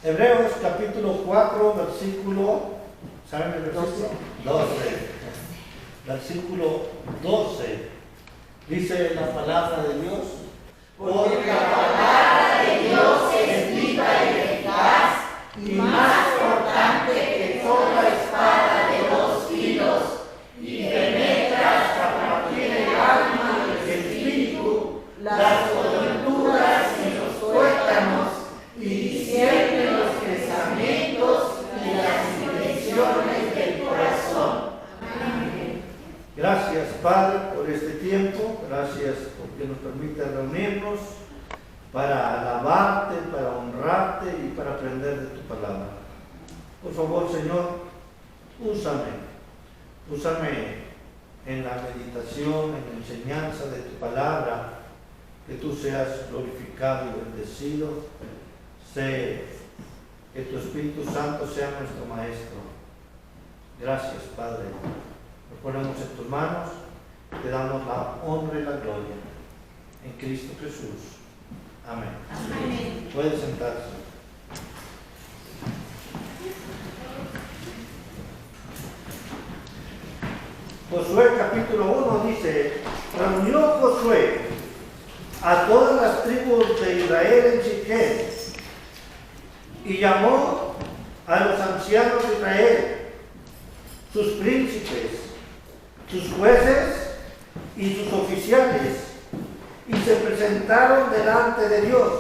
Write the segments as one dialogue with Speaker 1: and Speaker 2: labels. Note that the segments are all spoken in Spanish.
Speaker 1: Hebreos capítulo 4, versículo, ¿saben el versículo? 12. Versículo 12. Dice la palabra de Dios.
Speaker 2: Porque la palabra de Dios es viva y eficaz y más cortante que toda espada de dos filos y penetra hasta partir el alma y el espíritu, las coyunturas y los tuétanos, y discierne los pensamientos y las intenciones del corazón. Amén.
Speaker 1: Gracias, Padre, por este tiempo. Gracias porque nos permite reunirnos para alabarte, para honrarte y para aprender de tu palabra. Por favor, Señor, úsame en la meditación, en la enseñanza de tu palabra, que tú seas glorificado y bendecido. Sé que tu Espíritu Santo sea nuestro Maestro. Gracias, Padre. Nos ponemos en tus manos, te damos la honra y la gloria. En Cristo Jesús. Amén.
Speaker 2: Amén.
Speaker 1: Puede sentarse. Josué capítulo 1 dice: reunió Josué a todas las tribus de Israel en Siquem y llamó a los ancianos de Israel, sus príncipes, sus jueces y sus oficiales, y se presentaron delante de Dios.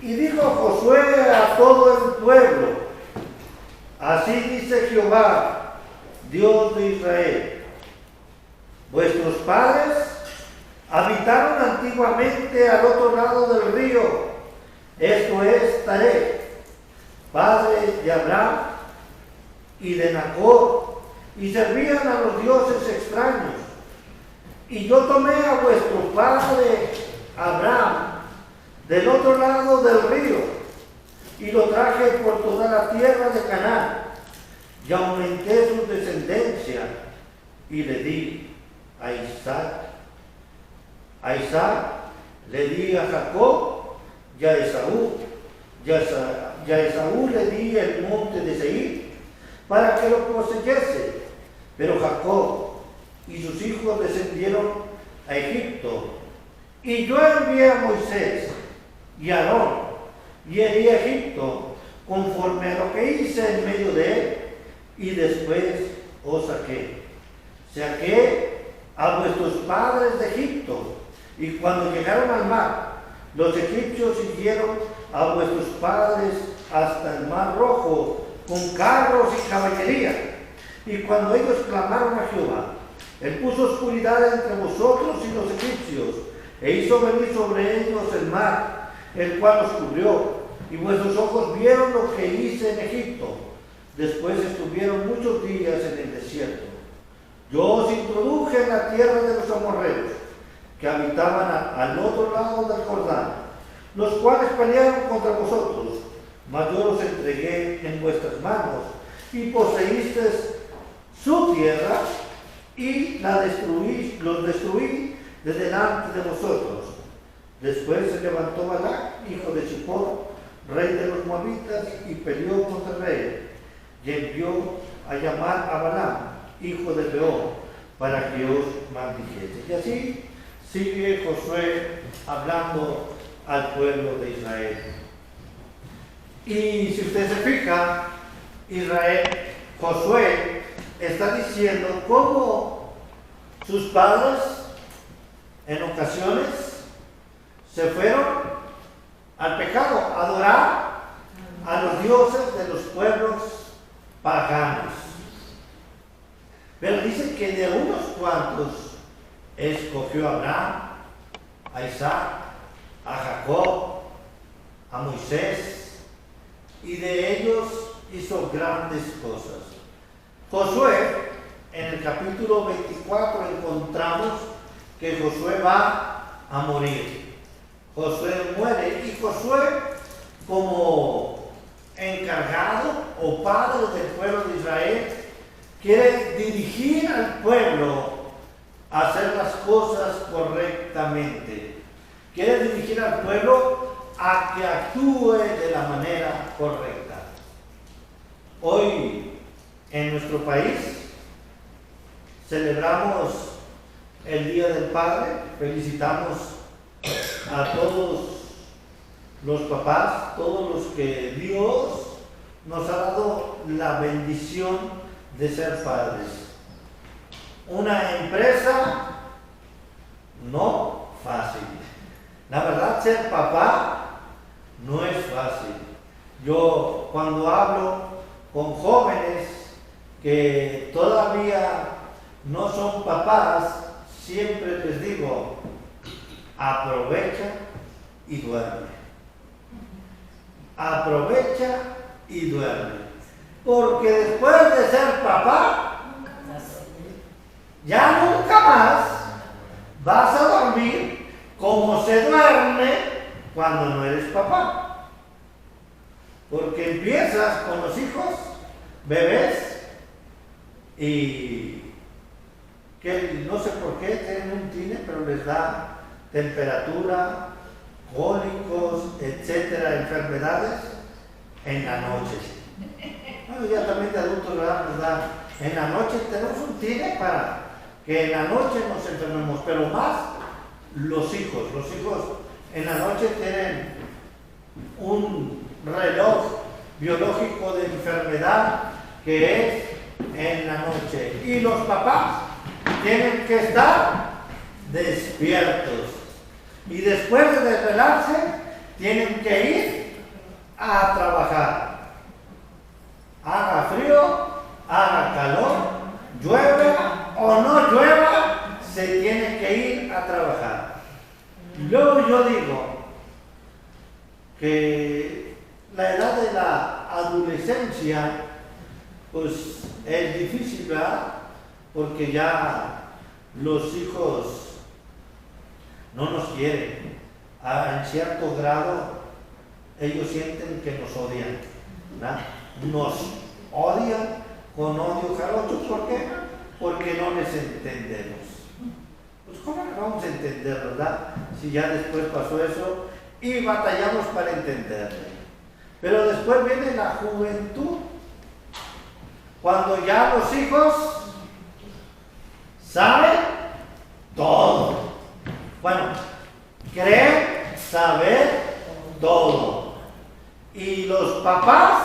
Speaker 1: Y dijo Josué a todo el pueblo: así dice Jehová, Dios de Israel: vuestros padres habitaron antiguamente al otro lado del río, esto es Taré, padre de Abraham y de Nacor, y servían a los dioses extraños. Y yo tomé a vuestro padre Abraham del otro lado del río, y lo traje por toda la tierra de Canaán, y aumenté su descendencia, y le di a Isaac. A Isaac le di a Jacob y a Esaú, y a Esaú le di el monte de Seir para que lo poseyese. Pero Jacob y sus hijos descendieron a Egipto, y yo envié a Moisés y a Aarón, y herí a Egipto conforme a lo que hice en medio de él, y después os saqué a vuestros padres de Egipto. Y cuando llegaron al mar, los egipcios siguieron a vuestros padres hasta el mar Rojo con carros y caballería. Y cuando ellos clamaron a Jehová, él puso oscuridad entre vosotros y los egipcios, e hizo venir sobre ellos el mar, el cual los cubrió, y vuestros ojos vieron lo que hice en Egipto. Después estuvieron muchos días en el desierto. Yo os introduje en la tierra de los amorreos, que habitaban al otro lado del Jordán, los cuales pelearon contra vosotros, mas yo los entregué en vuestras manos, y poseísteis su tierra, y los destruí de delante de vosotros. Después se levantó Balac, hijo de Zippor, rey de los moabitas, y peleó contra Israel, y envió a llamar a Balaam, hijo de Beor, para que os maldijese. Y así sigue Josué hablando al pueblo de Israel. Y si usted se fija, Josué está diciendo cómo sus padres en ocasiones se fueron al pecado, a adorar a los dioses de los pueblos paganos. Pero dice que de unos cuantos escogió a Abraham, a Isaac, a Jacob, a Moisés, y de ellos hizo grandes cosas. Josué, en el capítulo 24 encontramos que Josué va a morir. Josué muere, y Josué, como encargado o padre del pueblo de Israel, quiere dirigir al pueblo a hacer las cosas correctamente. Quiere dirigir al pueblo a que actúe de la manera correcta. Hoy en nuestro país celebramos el Día del Padre, felicitamos a todos los papás, todos los que Dios nos ha dado la bendición de ser padres. Una empresa no fácil. La verdad, ser papá no es fácil. Yo cuando hablo con jóvenes que todavía no son papás, siempre les digo, aprovecha y duerme. Aprovecha y duerme. Porque después de ser papá, ya nunca más vas a dormir como se duerme cuando no eres papá. Porque empiezas con los hijos, bebés, y que no sé por qué tienen un tine, pero les da temperatura, cólicos, etcétera, enfermedades en la noche. Bueno, ya también de adultos, ¿verdad? En la noche tenemos un tine para que en la noche nos enfermemos, pero más los hijos en la noche tienen un reloj biológico de enfermedad que es en la noche, y los papás tienen que estar despiertos, y después de desvelarse tienen que ir a trabajar, haga frío, haga calor, llueva o no llueva, se tiene que ir a trabajar. Luego yo digo que la edad de la adolescencia pues es difícil, ¿verdad? Porque ya los hijos no nos quieren. En cierto grado ellos sienten que nos odian, ¿verdad? Nos odian con odio jarocho. ¿Por qué? Porque no les entendemos. Pues ¿cómo le vamos a entender, verdad? Si ya después pasó eso y batallamos para entenderle. Pero después viene la juventud, cuando ya los hijos saben todo. Bueno, creen saber todo. Y los papás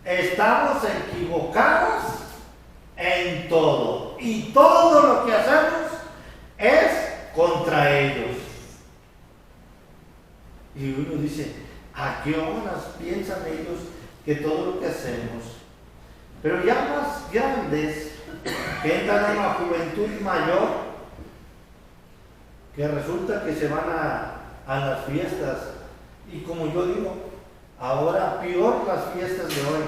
Speaker 1: estamos equivocados en todo. Y todo lo que hacemos es contra ellos. Y uno dice, ¿a qué horas piensan ellos que todo lo que hacemos? Pero ya más grandes, que entran en la juventud mayor, que resulta que se van a las fiestas, y como yo digo, ahora peor las fiestas de hoy,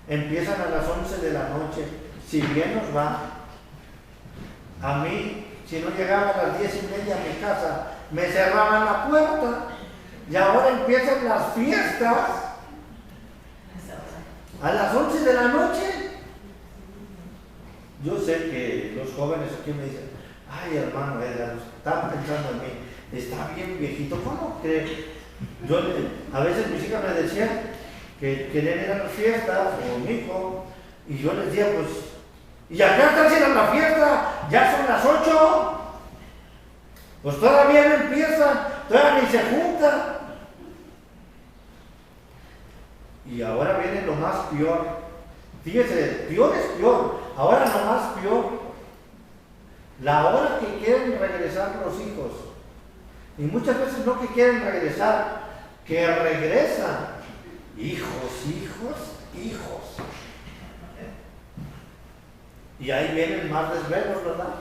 Speaker 1: empiezan a las 11 de la noche, si bien nos va. A mí, si no llegaba a las 10:30 a mi casa, me cerraban la puerta, y ahora empiezan las fiestas a las 11 de la noche. Yo sé que los jóvenes aquí me dicen, ay hermano Edgar, están pensando en mí, está bien viejito, ¿cómo que? A veces mis hijas me decían que querían ir a las fiestas, o mi hijo, y yo les decía, pues, ¿y acá están haciendo la fiesta? Ya son las 8, pues todavía no empiezan, todavía ni se juntan. Y ahora viene lo más peor. Fíjese, peor es peor. Ahora lo más peor. La hora que quieren regresar los hijos. Y muchas veces no que quieren regresar, que regresan. Hijos. Y ahí vienen más desvelos, ¿verdad?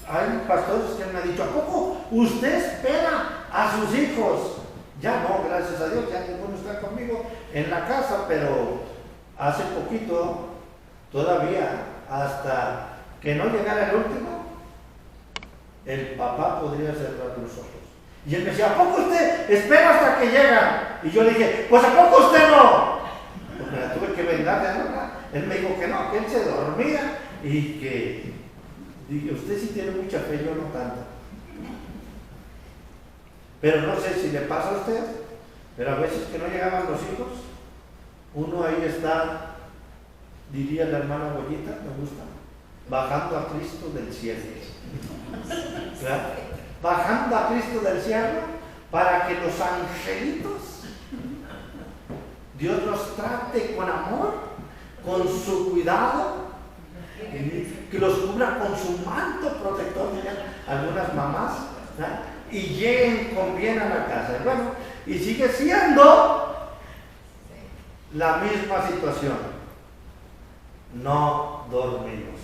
Speaker 1: Hay pastores que me han dicho, ¿a poco usted espera a sus hijos? Ya no, gracias a Dios, ya ninguno está conmigo en la casa, pero hace poquito, todavía, hasta que no llegara el último, el papá podría cerrar los ojos. Y él me decía, ¿a poco usted espera hasta que llega? Y yo le dije, pues ¿a poco usted no? Pues me la tuve que vengar de nada. Él me dijo que no, que él se dormía y que, dije, usted sí tiene mucha fe, yo no tanto. Pero no sé si le pasa a usted, pero a veces que no llegaban los hijos, uno ahí está, diría la hermana Bollita, me gusta, bajando a Cristo del cielo. ¿Verdad? Bajando a Cristo del cielo para que los angelitos, Dios los trate con amor, con su cuidado, que los cubra con su manto protector, dirían algunas mamás, ¿verdad? Y lleguen con bien a la casa. Bueno, y sigue siendo la misma situación. No dormimos.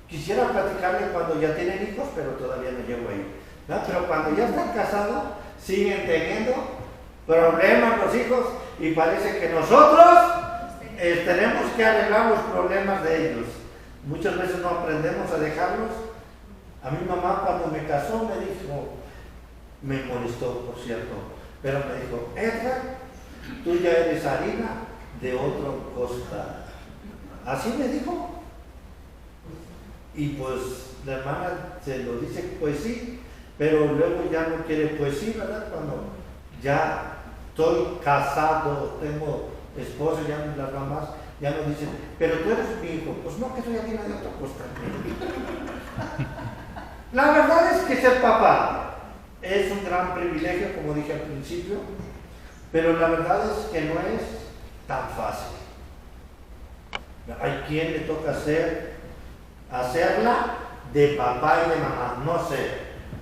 Speaker 1: Quisiera platicarles cuando ya tienen hijos, pero todavía no llego ahí, ¿verdad? Pero cuando ya están casados, siguen teniendo problemas los hijos y parece que nosotros tenemos que arreglar los problemas de ellos. Muchas veces no aprendemos a dejarlos. A mi mamá cuando me casó me dijo, me molestó por cierto, pero me dijo, Edgar, tú ya eres harina de otro costal. Así me dijo. Y pues la hermana se lo dice, pues sí, pero luego ya no quiere, pues sí, ¿verdad? Cuando ya estoy casado, tengo esposa, ya las mamás ya no dicen, pero tú eres mi hijo. Pues no, que soy harina de otro costal. La verdad es que ser papá es un gran privilegio, como dije al principio, pero la verdad es que no es tan fácil. Hay quien le toca hacerla de papá y de mamá, no sé,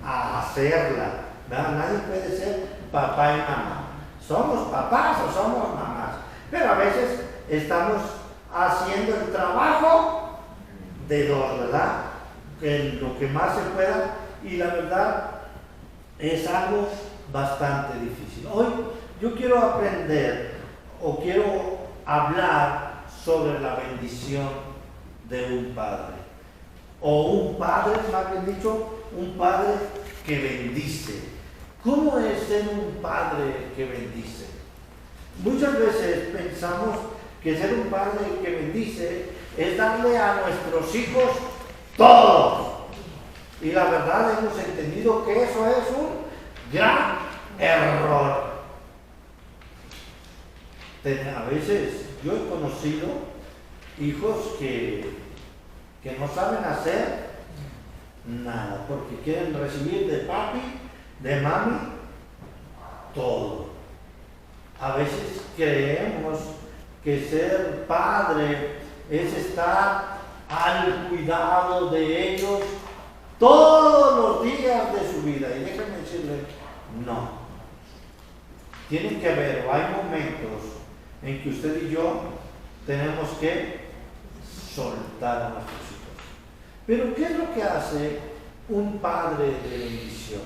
Speaker 1: hacerla, ¿verdad? Nadie puede ser papá y mamá. Somos papás o somos mamás, pero a veces estamos haciendo el trabajo de dos, ¿verdad? En lo que más se pueda, y la verdad es algo bastante difícil. Hoy yo quiero aprender o quiero hablar sobre la bendición de un padre, o un padre, más bien dicho, un padre que bendice. ¿Cómo es ser un padre que bendice? Muchas veces pensamos que ser un padre que bendice es darle a nuestros hijos todo. Y la verdad hemos entendido que eso es un gran error. A veces yo he conocido hijos que no saben hacer nada, porque quieren recibir de papi, de mami, todo. A veces creemos que ser padre es estar al cuidado de ellos todos los días de su vida. Y déjenme decirles, no. Tiene que haber, o hay momentos en que usted y yo tenemos que soltar a nuestros hijos. Pero ¿qué es lo que hace un padre de bendición?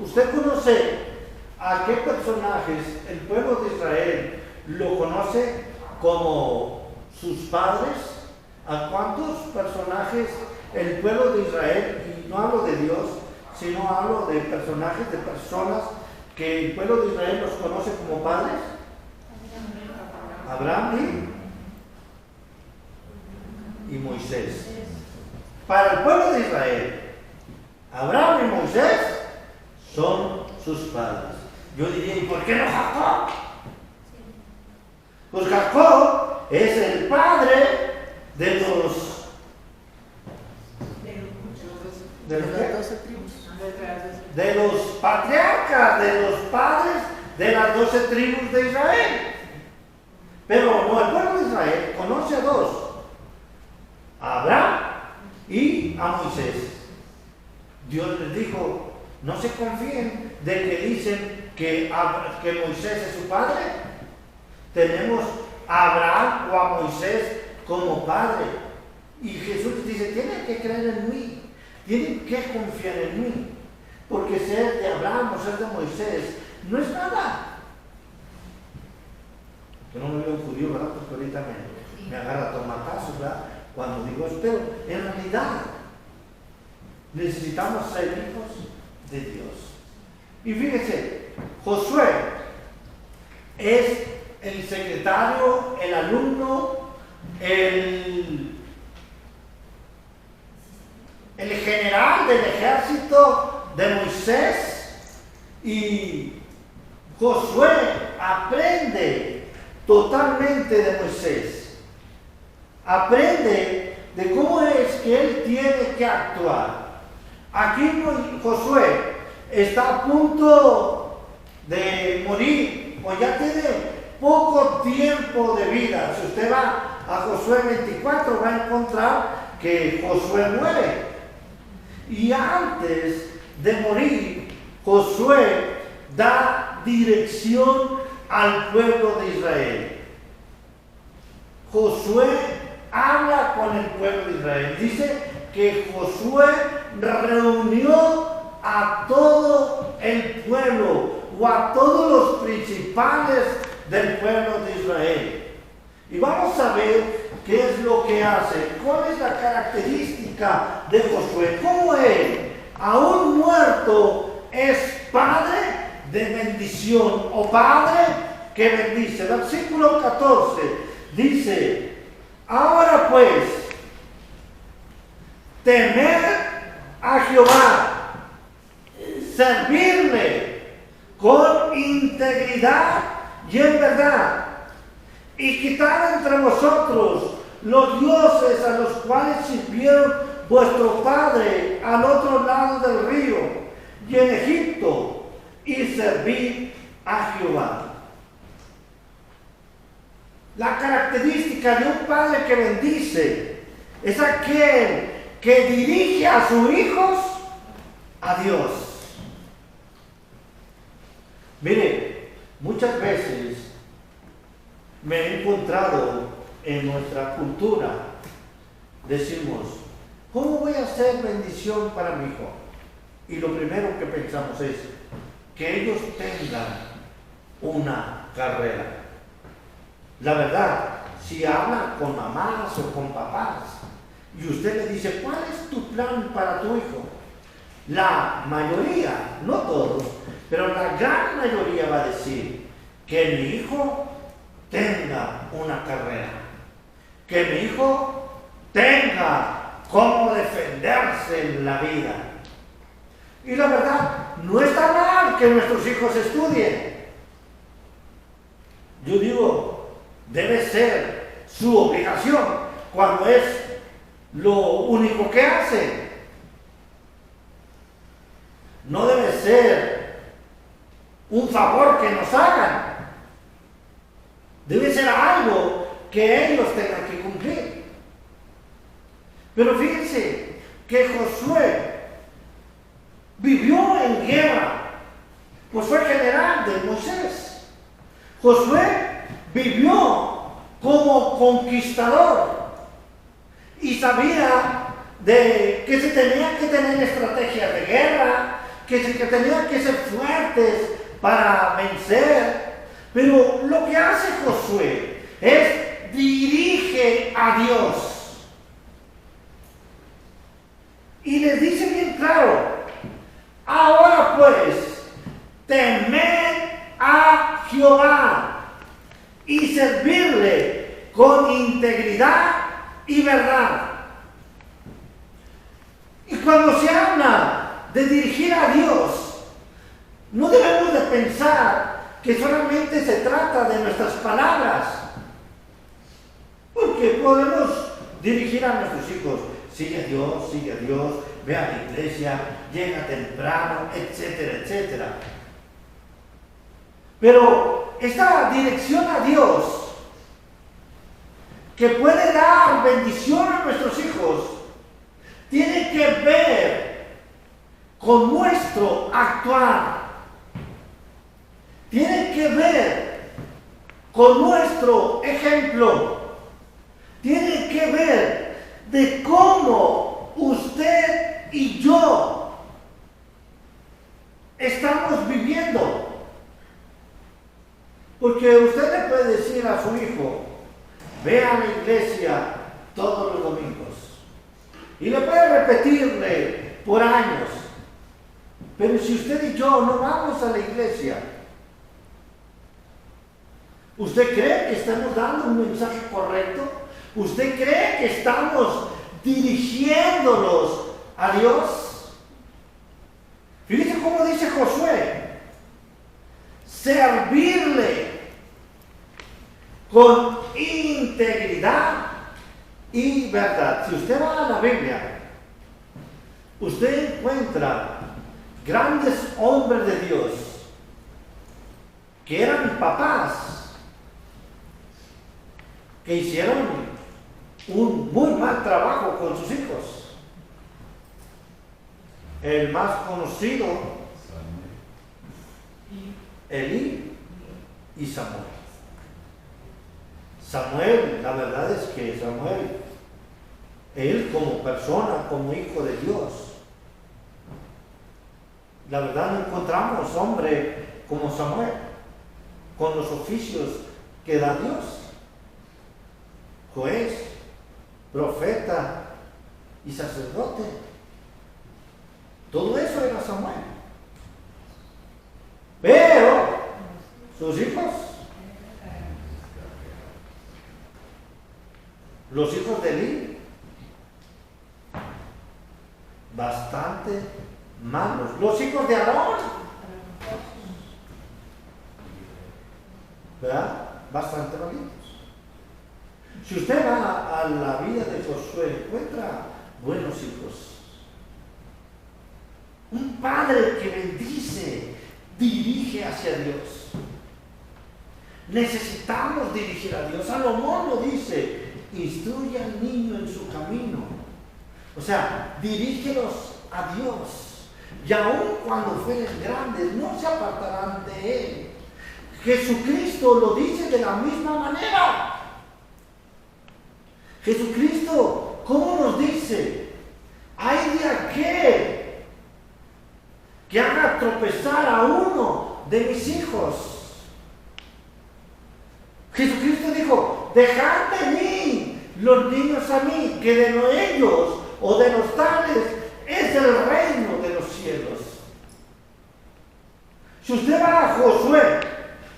Speaker 1: Usted conoce a qué personajes el pueblo de Israel lo conoce como sus padres. ¿A cuántos personajes el pueblo de Israel, y no hablo de Dios, sino hablo de personajes, de personas que el pueblo de Israel los conoce como padres? Abraham y Moisés. Para el pueblo de Israel, Abraham y Moisés son sus padres. Yo diría, ¿y por qué no Jacob? Pues Jacob es el padre de los 12 tribus, de los patriarcas, de los padres de las 12 tribus de Israel. Pero no, el pueblo de Israel conoce a dos, a Abraham y a Moisés. Dios les dijo, no se confíen de que dicen que Moisés es su padre. Tenemos a Abraham o a Moisés como padre. Y Jesús dice, tienen que creer en mí, tienen que confiar en mí, porque ser de Abraham o ser de Moisés no es nada. Yo no me veo un judío, ¿verdad? Porque ahorita me agarra a tomatazos, ¿verdad? Cuando digo esto, pero en realidad necesitamos ser hijos de Dios. Y fíjense, Josué es el secretario, el alumno, el general del ejército de Moisés y Josué aprende totalmente de Moisés. Aprende de cómo es que él tiene que actuar. Aquí Josué está a punto de morir, o ya tiene poco tiempo de vida. Si usted va a Josué 24, va a encontrar que Josué muere. Y antes de morir, Josué da dirección al pueblo de Israel. Josué habla con el pueblo de Israel. Dice que Josué reunió a todo el pueblo o a todos los principales del pueblo de Israel. Y vamos a ver qué es lo que hace, cuál es la característica de Josué, cómo él, aún muerto, es padre de bendición o padre que bendice. Versículo 14 dice: ahora pues, temed a Jehová, servirle con integridad y en verdad, y quitar entre vosotros los dioses a los cuales sirvieron vuestro padre al otro lado del río y en Egipto, y servir a Jehová. La característica de un padre que bendice es aquel que dirige a sus hijos a Dios. Mire, muchas veces me he encontrado en nuestra cultura, decimos, ¿cómo voy a hacer bendición para mi hijo? Y lo primero que pensamos es que ellos tengan una carrera. La verdad, si habla con mamás o con papás y usted le dice, ¿cuál es tu plan para tu hijo? La mayoría, no todos, pero la gran mayoría va a decir que mi hijo tenga una carrera, que mi hijo tenga cómo defenderse en la vida. Y la verdad, no está mal que nuestros hijos estudien. Yo digo, debe ser su obligación cuando es lo único que hacen. No debe ser un favor que nos hagan. Debe ser algo que ellos tengan que cumplir. Pero fíjense que Josué vivió en guerra, pues fue general de Moisés. Josué vivió como conquistador y sabía de que se tenía que tener estrategias de guerra, que tenía que ser fuertes para vencer. Pero lo que hace Josué es dirige a Dios. Y les dice bien claro, ahora pues, temed a Jehová y servirle con integridad y verdad. Y cuando se habla de dirigir a Dios, no debemos de pensar que solamente se trata de nuestras palabras, porque podemos dirigir a nuestros hijos, sigue a Dios, ve a la iglesia, llega temprano, etcétera, etcétera. Pero esta dirección a Dios, que puede dar bendición a nuestros hijos, tiene que ver con nuestro actuar. Tiene que ver con nuestro ejemplo. Tiene que ver de cómo usted y yo estamos viviendo. Porque usted le puede decir a su hijo, ve a la iglesia todos los domingos. Y le puede repetirle por años. Pero si usted y yo no vamos a la iglesia, ¿usted cree que estamos dando un mensaje correcto? ¿Usted cree que estamos dirigiéndonos a Dios? servirle con integridad y verdad. Si usted va a la Biblia, usted encuentra grandes hombres de Dios que eran papás, que hicieron un muy mal trabajo con sus hijos. El más conocido, Elí y Samuel. Samuel, la verdad es que Samuel, él como persona, como hijo de Dios, la verdad no encontramos hombre como Samuel, con los oficios que da Dios: juez, profeta y sacerdote. Todo eso era Samuel. Pero sus hijos, los hijos de Elí, bastante malos. Los hijos de Aarón, ¿verdad? Bastante malitos. Si usted va a la vida de Josué, encuentra buenos hijos. Un padre que bendice, dirige hacia Dios. Necesitamos dirigir a Dios. Salomón lo dice: instruye al niño en su camino. O sea, dirígelos a Dios. Y aun cuando fueren grandes, no se apartarán de Él. Jesucristo lo dice de la misma manera. Jesucristo, ¿cómo nos dice? Hay de aquel que haga tropezar a uno de mis hijos. Jesucristo dijo: dejad de mí los niños a mí, que de ellos o de los tales es el reino de los cielos. Si usted va a Josué,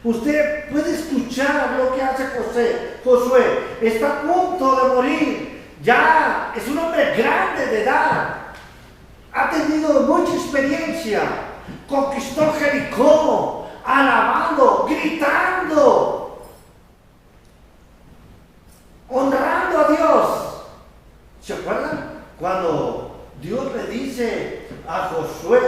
Speaker 1: usted puede escuchar lo que hace Josué está a punto de morir. Ya es un hombre grande de edad. Ha tenido mucha experiencia. Conquistó Jericó, alabando, gritando, honrando a Dios. ¿Se acuerdan? Cuando Dios le dice a Josué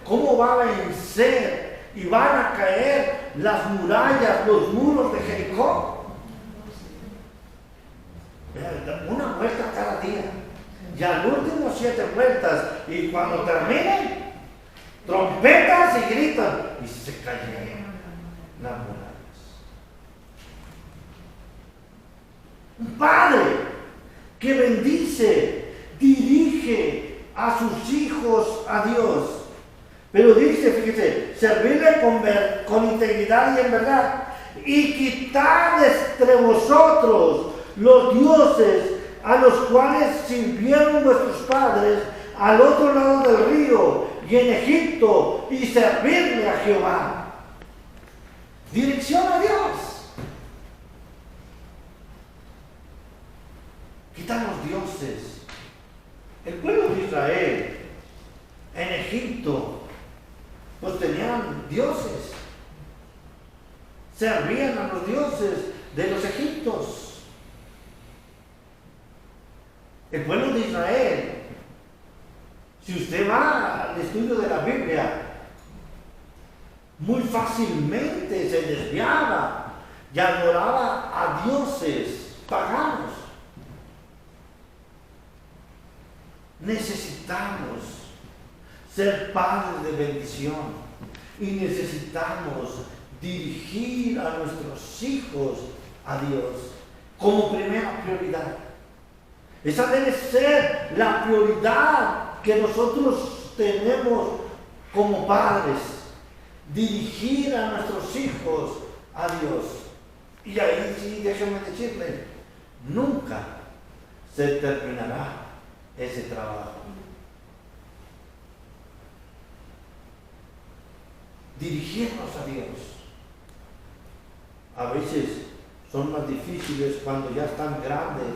Speaker 1: cómo va a vencer y van a caer las murallas, los muros de Jericó. Una vuelta cada día. Y al último 7 vueltas. Y cuando terminen, trompetas y gritan. Y se cayeron las murallas. Un padre que bendice, dirige a sus hijos a Dios. Pero dice, fíjese, servirle con integridad y en verdad. Y quitad entre vosotros los dioses a los cuales sirvieron vuestros padres al otro lado del río y en Egipto, y servirle a Jehová. Dirección a Dios. Quitan los dioses. El pueblo de Israel en Egipto pues tenían dioses, servían a los dioses de los egipcios. El pueblo de Israel, si usted va al estudio de la Biblia, muy fácilmente se desviaba y adoraba a dioses paganos. Necesitamos ser padres de bendición y necesitamos dirigir a nuestros hijos a Dios como primera prioridad. Esa debe ser la prioridad que nosotros tenemos como padres: dirigir a nuestros hijos a Dios. Y ahí sí, déjenme decirle, nunca se terminará ese trabajo. Dirigirnos a Dios. A veces son más difíciles cuando ya están grandes,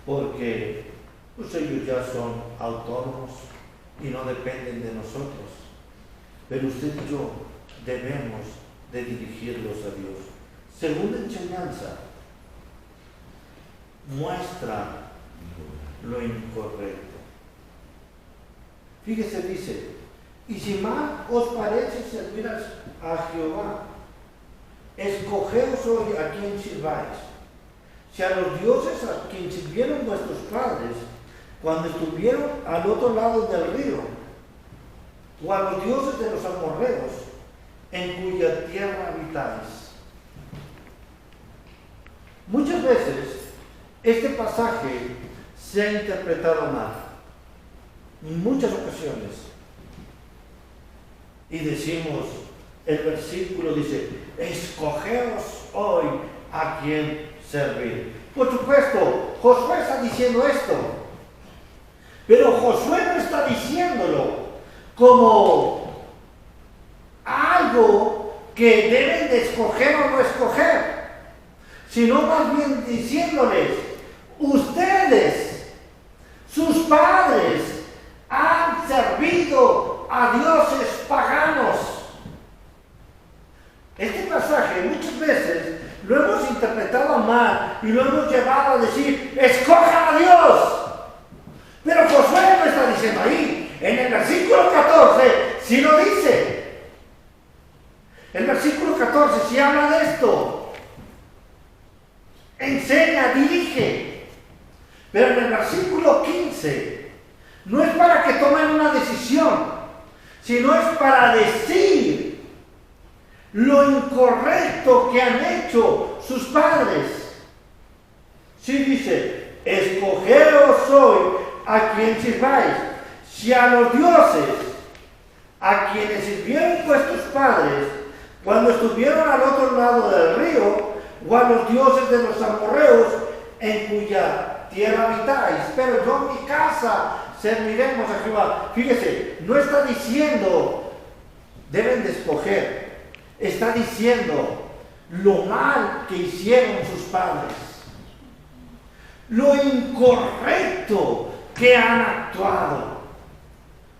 Speaker 1: porque pues ellos ya son autónomos y no dependen de nosotros. Pero usted y yo debemos de dirigirlos a Dios. Segunda enseñanza, muestra lo incorrecto. Fíjese, dice, y si mal os parece servir a Jehová, escogeos hoy a quien sirváis. Si a los dioses a quien sirvieron vuestros padres cuando estuvieron al otro lado del río, o a los dioses de los amorreos en cuya tierra habitáis. Muchas veces este pasaje se ha interpretado mal, en muchas ocasiones, y decimos, el versículo dice, escogeos hoy a quien servir. Por supuesto, Josué está diciendo esto, pero Josué no está diciéndolo como algo que deben de escoger o no escoger, sino más bien diciéndoles, ustedes, sus padres, han servido a dioses paganos. Este pasaje muchas veces lo hemos interpretado mal y lo hemos llevado a decir, escojan a Dios. Pero Josué no está diciendo ahí. En el versículo 14 sí lo dice. El versículo 14 sí habla de esto. Enseña, dirige. Pero en el versículo 15 no es para que tomen una decisión, sino es para decir lo incorrecto que han hecho sus padres. Sí dice, escogeos hoy a quien sirváis. Si a los dioses a quienes sirvieron vuestros padres cuando estuvieron al otro lado del río, o a los dioses de los amorreos en cuya tierra habitáis, pero yo en mi casa serviremos a Jehová. Fíjese, no está diciendo deben de escoger, está diciendo lo mal que hicieron sus padres, lo incorrecto que han actuado.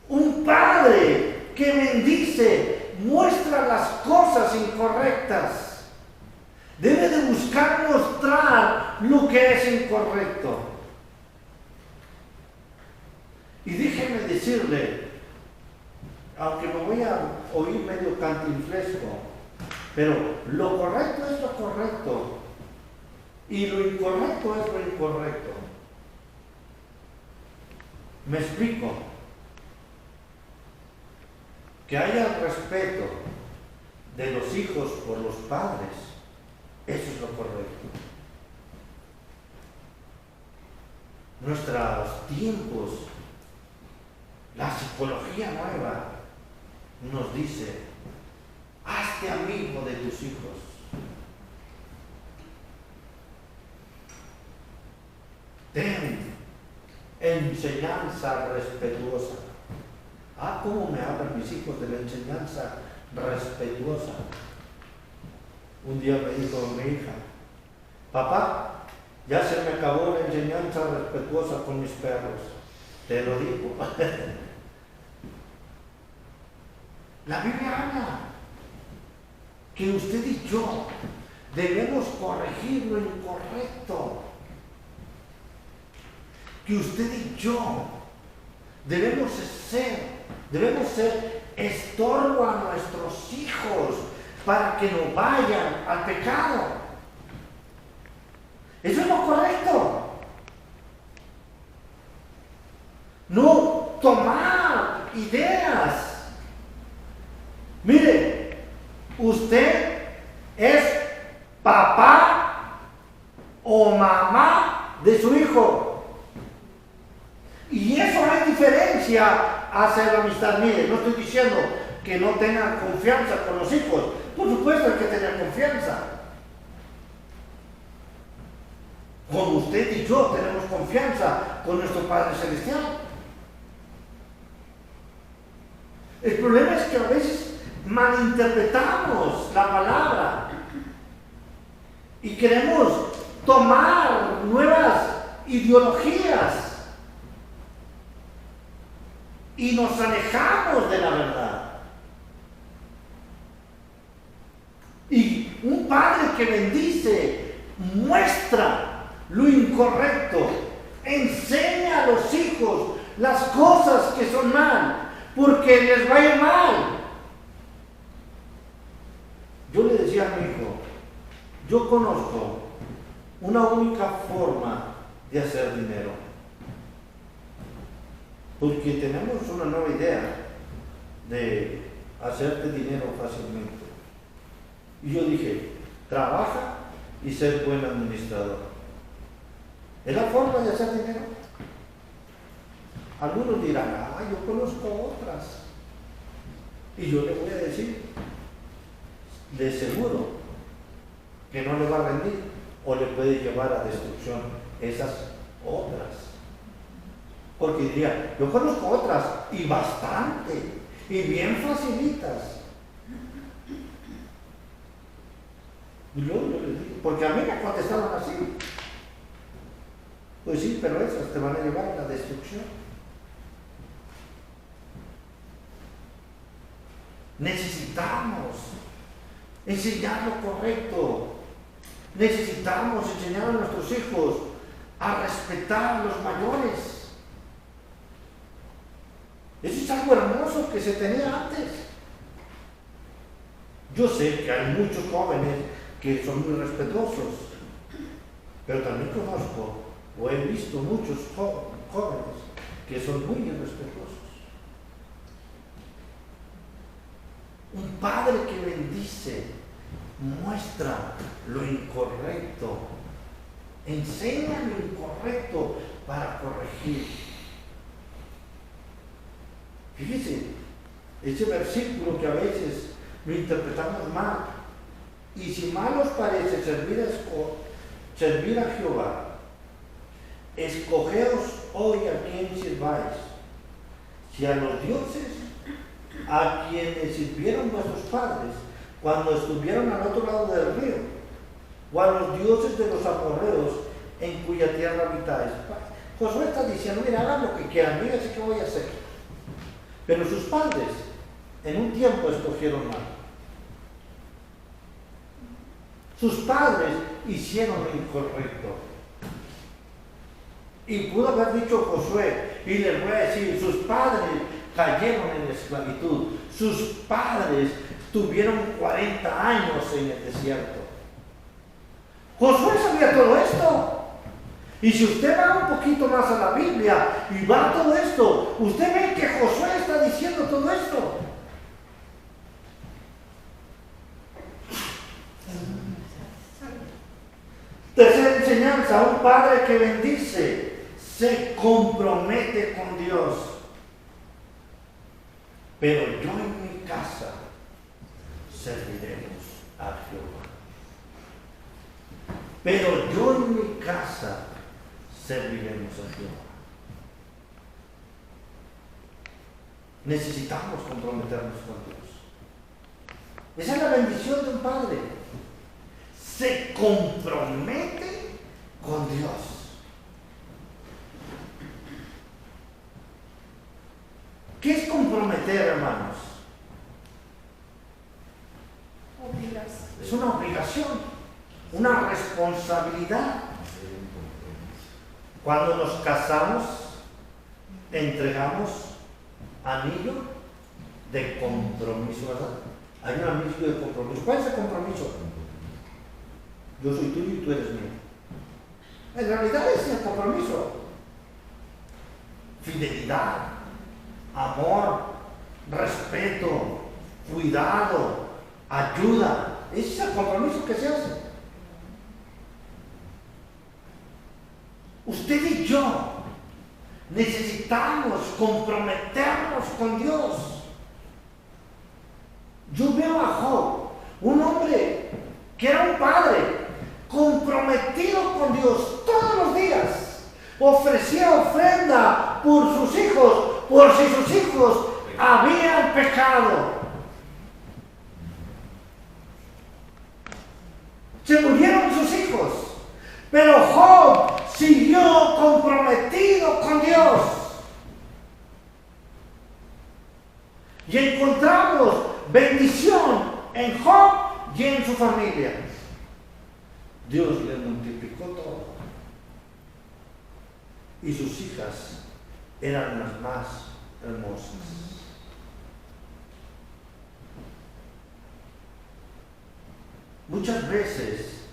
Speaker 1: Un padre que bendice muestra las cosas incorrectas. Debe de buscar mostrar lo que es incorrecto. Y déjeme decirle, aunque me voy a oír medio cantinflesco, pero lo correcto es lo correcto y lo incorrecto es lo incorrecto. Me explico. Que haya respeto de los hijos por los padres, eso es lo correcto. Nuestros tiempos, la psicología nueva nos dice, hazte amigo de tus hijos. Ten enseñanza respetuosa. Ah, cómo me hablan mis hijos de la enseñanza respetuosa. Un día me dijo mi hija, papá, ya se me acabó la enseñanza respetuosa con mis perros. Te lo digo. La Biblia habla que usted y yo debemos corregir lo incorrecto. Que usted y yo debemos ser estorbo a nuestros hijos para que no vayan al pecado. Eso es lo correcto. No tomar ideas. Mire, usted es papá o mamá de su hijo. Y eso hay diferencia hacia la amistad. Mire, no estoy diciendo que no tengan confianza con los hijos. Por supuesto hay que tener confianza. Como usted y yo tenemos confianza con nuestro Padre Celestial. El problema es que a veces malinterpretamos la palabra y queremos tomar nuevas ideologías y nos alejamos de la verdad. que bendice muestra lo incorrecto, enseña a los hijos las cosas que son mal, porque les va a ir mal. Yo le decía a mi hijo, yo conozco una única forma de hacer dinero, porque tenemos una nueva idea de hacerte dinero fácilmente. Y yo dije, trabaja y ser buen administrador. ¿Es la forma de hacer dinero? Algunos dirán, yo conozco otras. Y yo le voy a decir, de seguro que no le va a rendir o le puede llevar a destrucción esas otras. Porque diría, yo conozco otras y bastante, y bien facilitas. Y yo le digo, porque a mí me contestaron así. Pues sí, pero esas te van a llevar a la destrucción. Necesitamos enseñar lo correcto. Necesitamos enseñar a nuestros hijos a respetar a los mayores. Eso es algo hermoso que se tenía antes. Yo sé que hay muchos jóvenes que son muy respetuosos, pero también conozco o he visto muchos jóvenes que son muy irrespetuosos. Un padre que bendice muestra lo incorrecto, enseña lo incorrecto para corregir. Fíjese, ese versículo que a veces lo interpretamos mal. Y si mal os parece servir a Jehová, escogeos hoy a quién sirváis, si a los dioses a quienes sirvieron vuestros padres cuando estuvieron al otro lado del río, o a los dioses de los amorreos en cuya tierra habitáis. Josué está diciendo, mira, hagan lo que quieran, yo ya sé qué voy a hacer. Pero sus padres en un tiempo escogieron mal. Sus padres hicieron lo incorrecto. Y pudo haber dicho Josué, y les voy a decir, sus padres cayeron en la esclavitud. Sus padres tuvieron 40 años en el desierto. Josué sabía todo esto. Y si usted va un poquito más a la Biblia y va a todo esto, usted ve que Josué está diciendo todo esto. Tercera enseñanza, un padre que bendice se compromete con Dios. Pero yo en mi casa serviremos a Jehová. Pero yo en mi casa serviremos a Jehová. Necesitamos comprometernos con Dios. Esa es la bendición de un padre. Se compromete con Dios. ¿Qué es comprometer, hermanos? Es una obligación, una responsabilidad. Cuando nos casamos, entregamos anillo de compromiso, ¿verdad? Hay un anillo de compromiso. ¿Cuál es el compromiso? Yo soy tuyo y tú eres mío. En realidad es el compromiso. Fidelidad, amor, respeto, cuidado, ayuda. Ese es el compromiso que se hace. Usted y yo necesitamos comprometernos con Dios. Yo veo a Job, un hombre que era un padre comprometido con Dios todos los días. Ofrecía ofrenda por sus hijos, por si sus hijos habían pecado. Se murieron sus hijos, pero Job siguió comprometido con Dios. Y encontramos bendición en Job y en su familia. Dios le multiplicó todo. Y sus hijas eran las más hermosas. Muchas veces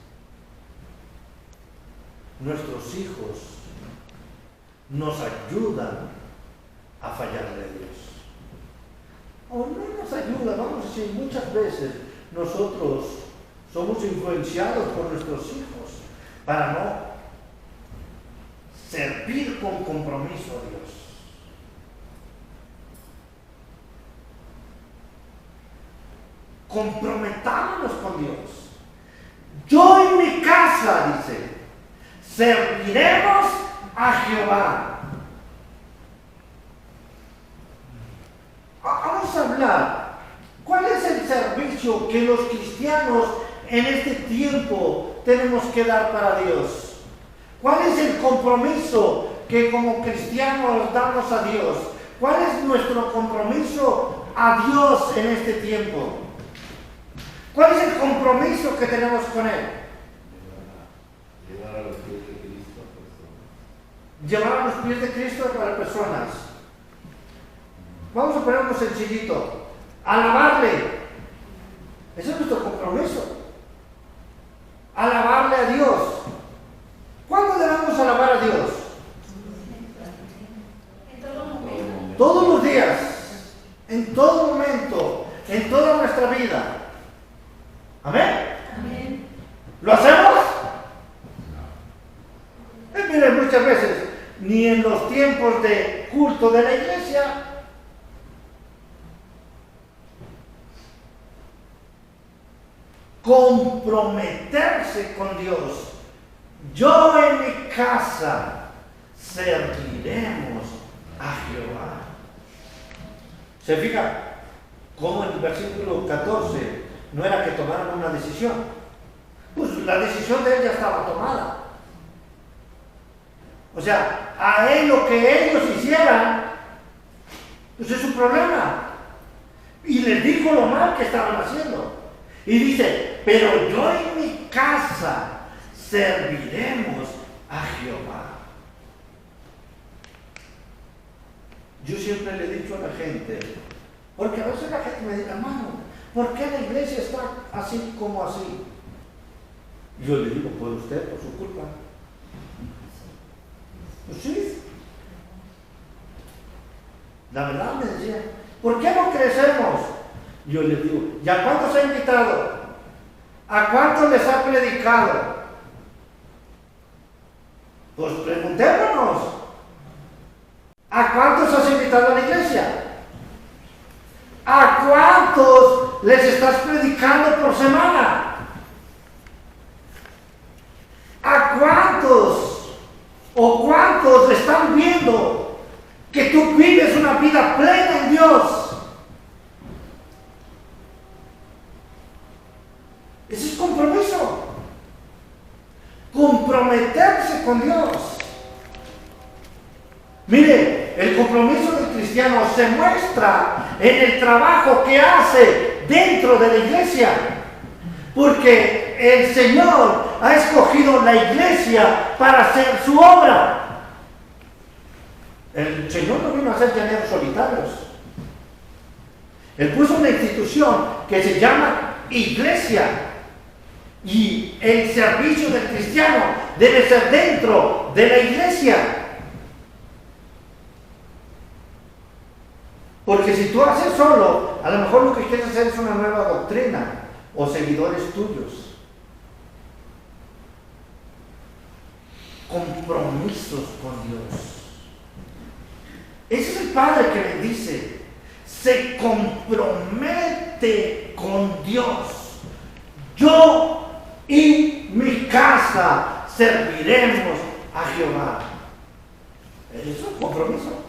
Speaker 1: nuestros hijos nos ayudan a fallarle a Dios. O no nos ayudan, vamos a decir, muchas veces nosotros somos influenciados por nuestros hijos para no servir con compromiso a Dios. Comprometámonos con Dios. Yo y mi casa, dice, serviremos a Jehová. Vamos a hablar. ¿Cuál es el servicio que los cristianos en este tiempo tenemos que dar para Dios? ¿Cuál es el compromiso que como cristianos damos a Dios? ¿Cuál es nuestro compromiso a Dios en este tiempo? ¿Cuál es el compromiso que tenemos con Él?
Speaker 3: Llevar a los pies de Cristo a personas.
Speaker 1: Llevar a los pies de Cristo para personas. Vamos a ponerlo sencillito. Alabarle. Ese es nuestro compromiso. Alabarle a Dios. ¿Cuándo debemos alabar a Dios?
Speaker 2: En todo momento.
Speaker 1: Todos los días. En todo momento. En toda nuestra vida. ¿Amén?
Speaker 2: Amén.
Speaker 1: ¿Lo hacemos? Miren, muchas veces, ni en los tiempos de culto de la iglesia, comprometerse con Dios. Yo en mi casa serviremos a Jehová. ¿Se fija cómo en el versículo 14 no era que tomaran una decisión? Pues la decisión de él ya estaba tomada. O sea, a él lo que ellos hicieran, pues es su problema. Y les dijo lo mal que estaban haciendo. Y dice, pero yo en mi casa serviremos a Jehová. Yo siempre le he dicho a la gente, porque a veces la gente me dice, hermano, ¿por qué la iglesia está así como así? Yo le digo, por usted, por su culpa. Pues sí. La verdad me decía, ¿por qué no crecemos? Yo le digo, ¿y a cuántos ha invitado? ¿A cuántos les ha predicado? Pues preguntémonos, ¿a cuántos has invitado a la iglesia? ¿A cuántos les estás predicando por semana? ¿A cuántos o cuántos están viendo que tú vives una vida plena en Dios? Ese es compromiso. Comprometerse con Dios. Mire, el compromiso del cristiano se muestra en el trabajo que hace dentro de la iglesia. Porque el Señor ha escogido la iglesia para hacer su obra. El Señor no vino a ser llaneros solitarios. Él puso una institución que se llama iglesia. Y el servicio del cristiano debe ser dentro de la iglesia. Porque si tú haces solo, a lo mejor lo que quieres hacer es una nueva doctrina o seguidores tuyos. Compromisos con Dios. Ese es el Padre que bendice. Se compromete con Dios. Yo y mi casa serviremos a Jehová. Es un compromiso.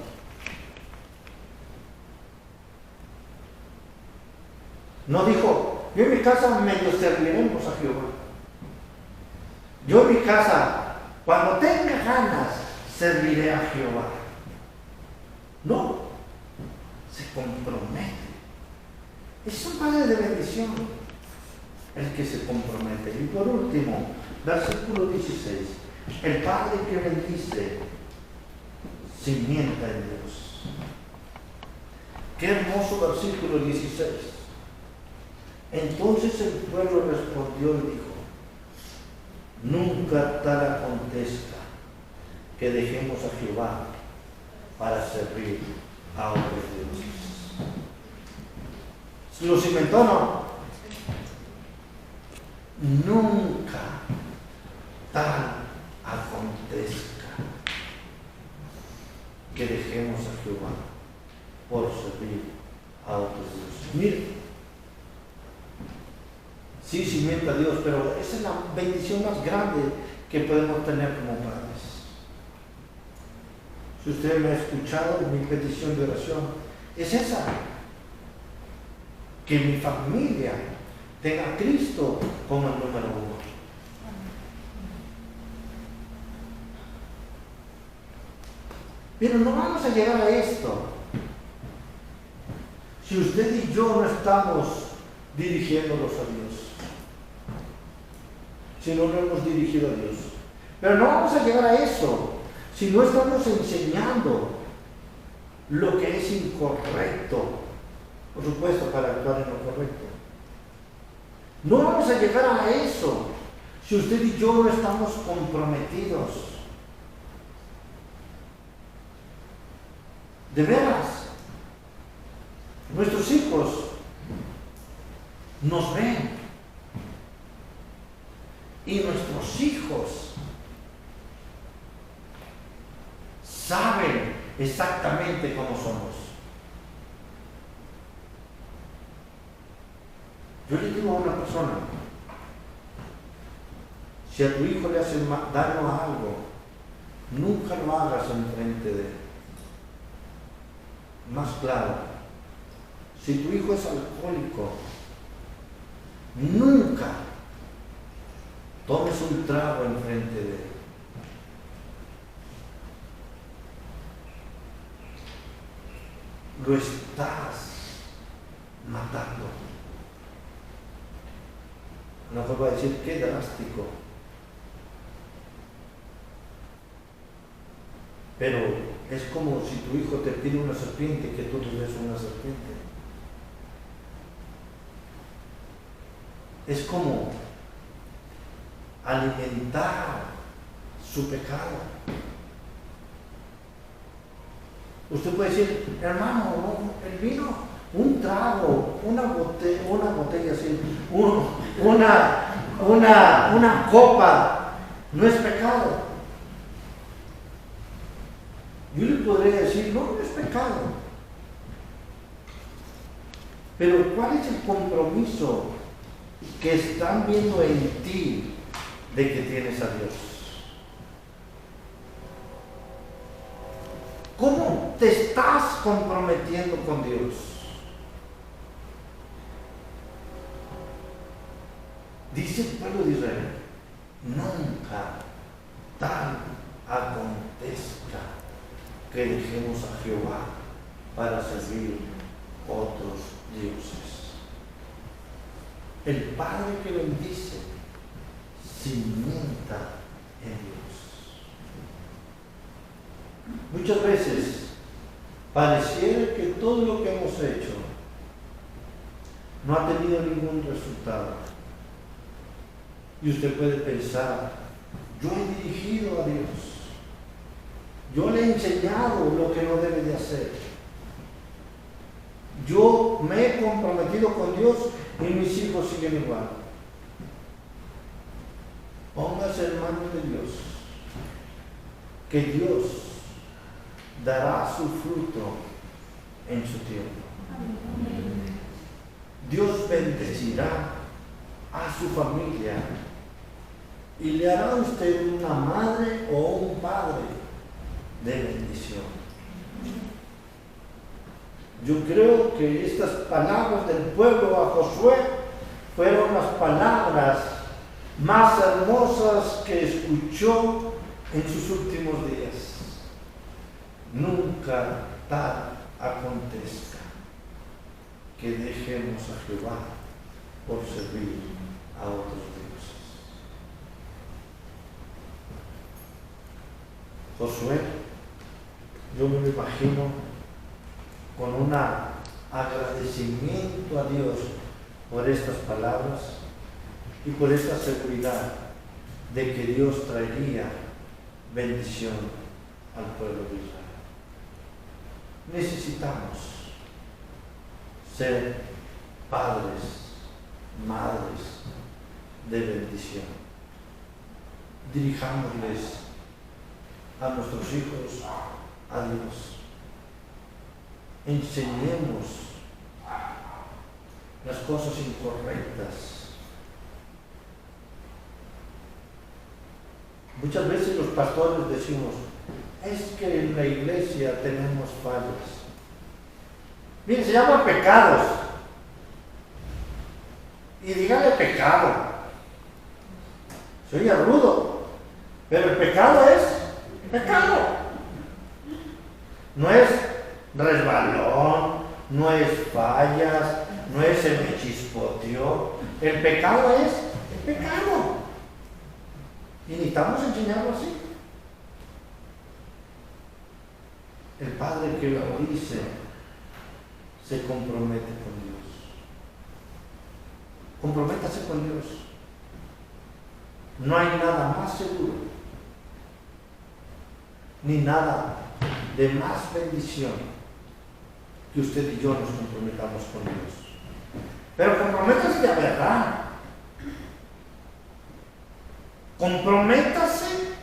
Speaker 1: No dijo, yo en mi casa medio serviremos a Jehová. Yo en mi casa, cuando tenga ganas, serviré a Jehová. No, se compromete. Es un padre de bendición. el que se compromete. Y por último, versículo 16, el Padre que bendice cimienta en Dios. Qué hermoso versículo 16. Entonces el pueblo respondió y dijo: nunca tal acontezca que dejemos a Jehová para servir a otros dioses. ¿Lo cimentó o no? Nunca tal acontezca que dejemos a Jehová por servir a otros dioses. Mire, sí cimienta a Dios, pero esa es la bendición más grande que podemos tener como padres. Si usted me ha escuchado, mi petición de oración es esa: que mi familia tenga a Cristo como el número uno. Pero no vamos a llegar a esto si usted y yo no estamos dirigiéndolos a Dios, si no lo hemos dirigido a Dios. Pero no vamos a llegar a eso si no estamos enseñando lo que es incorrecto, por supuesto, para actuar en lo correcto. No vamos a llegar a eso si usted y yo no estamos comprometidos. De veras, nuestros hijos nos ven y nuestros hijos saben exactamente cómo somos. Yo le digo a una persona: si a tu hijo le hacen daño a algo, nunca lo hagas enfrente de él. Más claro, si tu hijo es alcohólico, nunca tomes un trago enfrente de él. Lo estás matando. A lo mejor va a decir: qué drástico. Pero es como si tu hijo te pide una serpiente, que tú le des una serpiente. Es como alimentar su pecado. Usted puede decir: hermano, el vino, un trago, una botella así, una copa, no es pecado. Yo le podría decir: no es pecado. Pero ¿cuál es el compromiso que están viendo en ti de que tienes a Dios? ¿Cómo te estás comprometiendo con Dios? Dice el pueblo de Israel: nunca tal acontezca que dejemos a Jehová para servir otros dioses. El Padre que bendice cimienta en Dios. Muchas veces pareciera que todo lo que hemos hecho no ha tenido ningún resultado. Y usted puede pensar: yo he dirigido a Dios, yo le he enseñado lo que no debe de hacer, yo me he comprometido con Dios y mis hijos siguen igual. Póngase en manos de Dios, que Dios dará su fruto en su tiempo. Dios bendecirá a su familia y le hará a usted una madre o un padre de bendición. Yo creo que estas palabras del pueblo a Josué fueron las palabras más hermosas que escuchó en sus últimos días. Nunca tal acontezca que dejemos a Jehová por servir a otros dioses. Josué, yo me lo imagino con un agradecimiento a Dios por estas palabras y por esta seguridad de que Dios traería bendición al pueblo de Israel. Necesitamos ser padres, madres de bendición. Dirijámosles a nuestros hijos a Dios. Enseñemos las cosas incorrectas. Muchas veces los pastores decimos, es que en la iglesia tenemos fallas. Bien, se llama pecados. Y dígale pecado. Se oye rudo, pero el pecado es pecado. No es resbalón, no es fallas, no es se me chispoteó. El pecado es el pecado. Y necesitamos enseñarlo así. El padre que lo dice se compromete con Dios. Comprométase con Dios. No hay nada más seguro, ni nada de más bendición que usted y yo nos comprometamos con Dios. Pero comprométase de verdad. Comprométase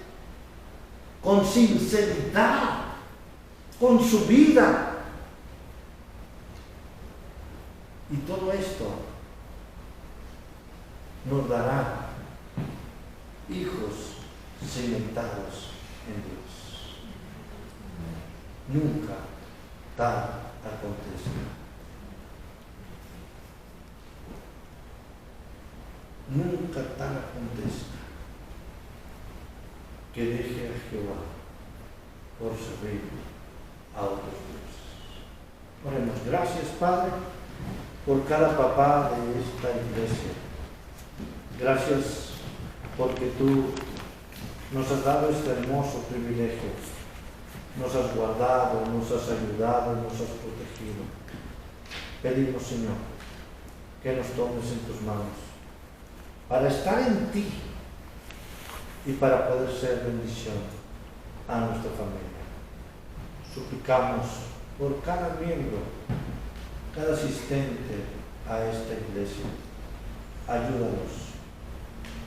Speaker 1: con sinceridad, con su vida. Y todo esto nos dará hijos cimentados en Dios. Nunca tal acontezca. Nunca tal acontezca que deje a Jehová por servir a otros dioses. Oremos. Gracias, Padre, por cada papá de esta iglesia. Gracias porque tú nos has dado este hermoso privilegio. Nos has guardado, nos has ayudado, nos has protegido. Pedimos, Señor, que nos tomes en tus manos para estar en ti y para poder ser bendición a nuestra familia. Suplicamos por cada miembro, cada asistente a esta iglesia. Ayúdanos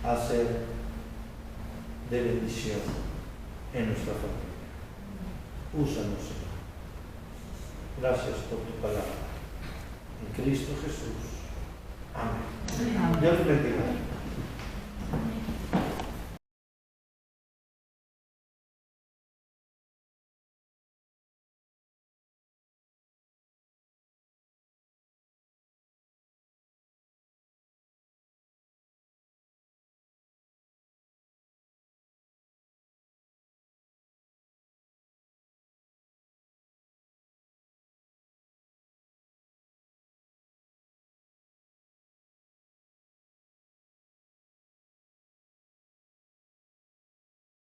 Speaker 1: a ser de bendición en nuestra familia. Úsanos, Señor. Gracias por tu palabra. En Cristo Jesús. Amén. Dios te bendiga.